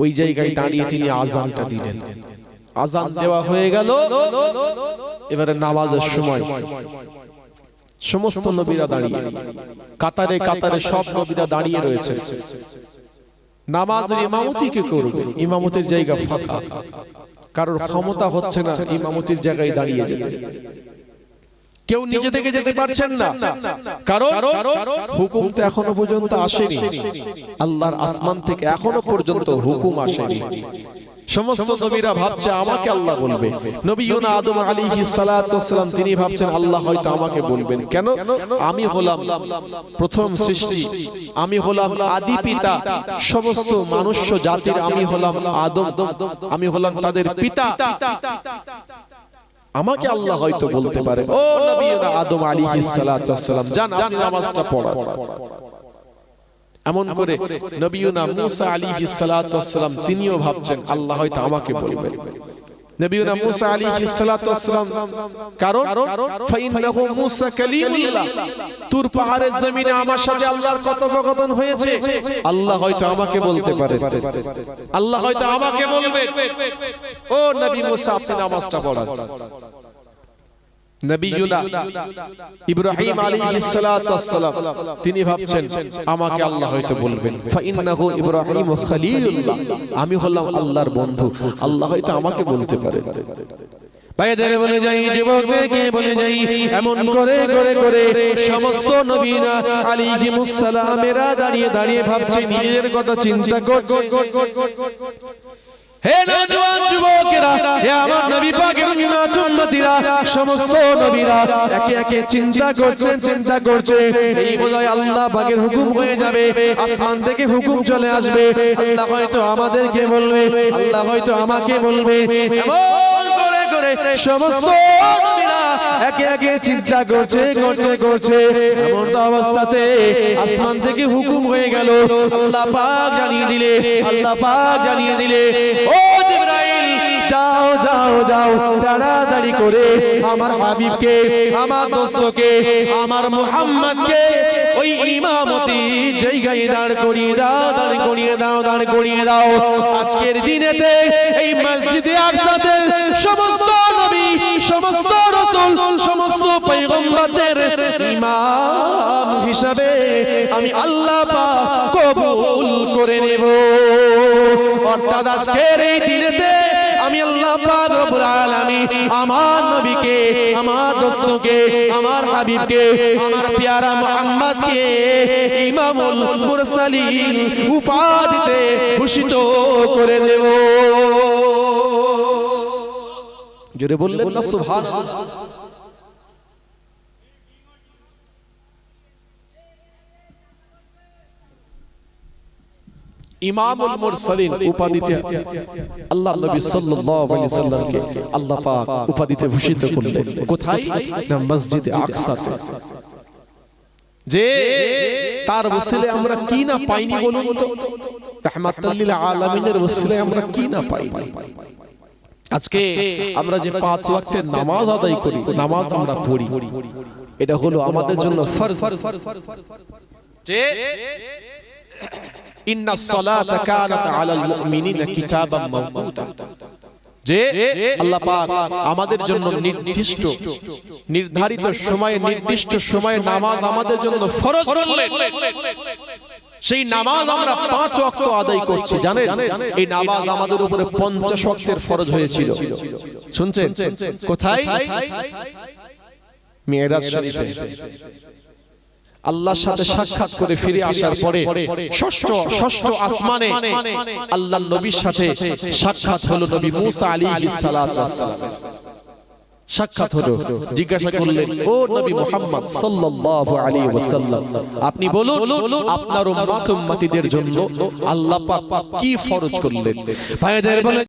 ওই জায়গায় দাঁড়িয়ে তিনি আযানটা দিলেন। আযান দেওয়া হয়ে গেল, এবারে নামাজের সময় সমস্ত নবীরা দাঁড়িয়ে কাতারে কাতারে, সব নবীরা দাঁড়িয়ে রয়েছে। নামাজের ইমামতি কে করবে? ইমামতির জায়গা ফাঁকা, কারোর ক্ষমতা হচ্ছে না ইমামতির জায়গায় দাঁড়িয়ে যেতে। কেউ নিজে থেকে যেতে পারছেন না, কারণ হুকুম তো এখনো পর্যন্ত আসেনি। আল্লাহর আসমান থেকে এখনো পর্যন্ত হুকুম আসেনি। সমস্ত নবীরা ভাবছে আমাকে আল্লাহ বলবে। নবী আদম আলাইহিস সালাতু ওয়াস সালাম তিনি ভাবছেন আল্লাহ হয়তো আমাকে বলবেন। কেন? আমি হলাম প্রথম সৃষ্টি, আমি হলাম আদি পিতা সমস্ত মনুষ্য জাতির, আমি হলাম আদম, আমি হলাম তাদের পিতা। আমাকে আল্লাহ হয়তো বলতে পারে, ও নবী আদম আলাইহিস সালাতু ওয়াস সালাম, যান আপনি নামাজটা পড়ান। এমন করে নবীনা মুসা আলাইহিস সালাতু ওয়াস সালাম তিনিও ভাবছেন আল্লাহ হয়তো আমাকে বলবেন। নবীনা মুসা আলাইহিস সালাতু ওয়াস সালাম, কারণ ফাইন্নাহু মুসা কালিমুল্লাহ, তুর পাহাড়ের জমিনে আমার সাথে আল্লাহর কথোপকথন হয়েছে, আল্লাহ হয়তো আমাকে বলতে পারে, আল্লাহ হয়তো আমাকে বলবেন, ও নবী মুসা আপনি নামাজটা পড়ান। নবীনা ইব্রাহিম আলাইহিস সালাতু ওয়াস সালাম তিনি ভাবছেন আমাকে আল্লাহ হয়তো বলবেন, ফাইন্নাহু ইব্রাহিম খলিলুল্লাহ, আমি হলাম আল্লাহর বন্ধু, আল্লাহ হয়তো আমাকে বলতে পারে। ভাইদের বলে যাই, যুবকদেরকে বলে যাই, এমন করে করে করে সমস্ত নবীরা আলাইহিমুস সালামেরা দাঁড়িয়ে দাঁড়িয়ে ভাবছে, নিজের কথা চিন্তা করছে। হে নওজোয়ান যুবকেরা, হে আমার নবী পাকের উম্মতিরা, সমস্ত নবীরা একে একে চিন্তা করছেন, চিন্তা করছে এই বোধহয় আল্লাহ পাকের হুকুম হয়ে যাবে, আসমান থেকে হুকুম চলে আসবে, আল্লাহ হয়তো আমাদেরকে বলবে, আল্লাহ হয়তো আমাকে বলবে। এমন করে করে সমস্ত নবীরা একে একে চিন্তা করছে করছে করছে। এমন তো অবস্থাতে আসমান থেকে হুকুম হয়ে গেল, আল্লাহ পাক জানিয়ে দিলে, আল্লাহ পাক জানিয়ে দিলে, ও জিবরাইল যাও যাও যাও, তাড়াতাড়ি করে আমার হাবিবকে, আমার দোস্তকে, আমার মুহাম্মদকে ওই ইমামতি জায়গায় দাঁড় করিয়ে দাও, দাঁড় করিয়ে দাও, দাঁড় করিয়ে দাও। আজকের দিনেতে এই মসজিদে আকসাতে সমস্ত নবী, সমস্ত রাসূল, সমস্ত পয়গম্বরদের ইমাম হিসাবে আমি আল্লাহ পাক কবুল করে নেব। অর্থাৎ আজকের এই দিনেতে আমি আল্লাহ পাক রব্বুল আলামিন আমার নবীকে, আমার দোস্তকে, আমার হাবিবকে, আমার প্যারা মুহাম্মদকে ইমামুল মুরসালিন উপাধিতে ভূষিত করে দেব। জোরে বললেন না সুবহানাল্লাহ। ইমামুল মুরসালিন উপাধিতে আল্লাহ নবী সাল্লাল্লাহু আলাইহি সাল্লামকে আল্লাহ পাক উপাধিতে ভূষিত করলেন। কোথায়? না মসজিদে আকসাতে। যে তার ওসিলে আমরা কি না পাইনি বলুন তো? রাহমাতুল লিল আলামিনের ওসিলে আমরা কি না পাইনি? আজকে আমরা যে 5 ওয়াক্তের নামাজ আদায় করি, নামাজ আমরা পড়ি, এটা হলো আমাদের জন্য ফরজ। যে ইন্নাস সালাতা কানাত আলাল মুমিনিনা কিতাবাম মাওকুতা, যে আল্লাহ পাক আমাদের জন্য নির্ধারিত সময়ে, নির্দিষ্ট সময়ে নামাজ আমাদের জন্য ফরজ করলেন। সেই নামাজ আমরা 5 ওয়াক্ত আদায় করছি। জানেন এই নামাজ আমাদের উপরে 50 ওয়াক্তের ফরজ হয়েছিল। শুনছেন কোথায়? মিরাজ শরীফে আল্লাহর সাথে সাক্ষাৎ করে ফিরে আসার পরে ষষ্ঠ আসমানে আল্লাহর নবীর সাথে সাক্ষাৎ হলো। নবী মুসা আলাইহিস সালাতু ওয়াস সালাম সাক্ষাৎ হলো। জিজ্ঞাসা করলেন, ও নবী মুহাম্মদ সাল্লাল্লাহু আলাইহি ওয়াসাল্লাম, আপনি বলুন আপনার উম্মত উম্মতিদের জন্য আল্লাহ পাক কি ফরজ করলেন? ভাইদের বলে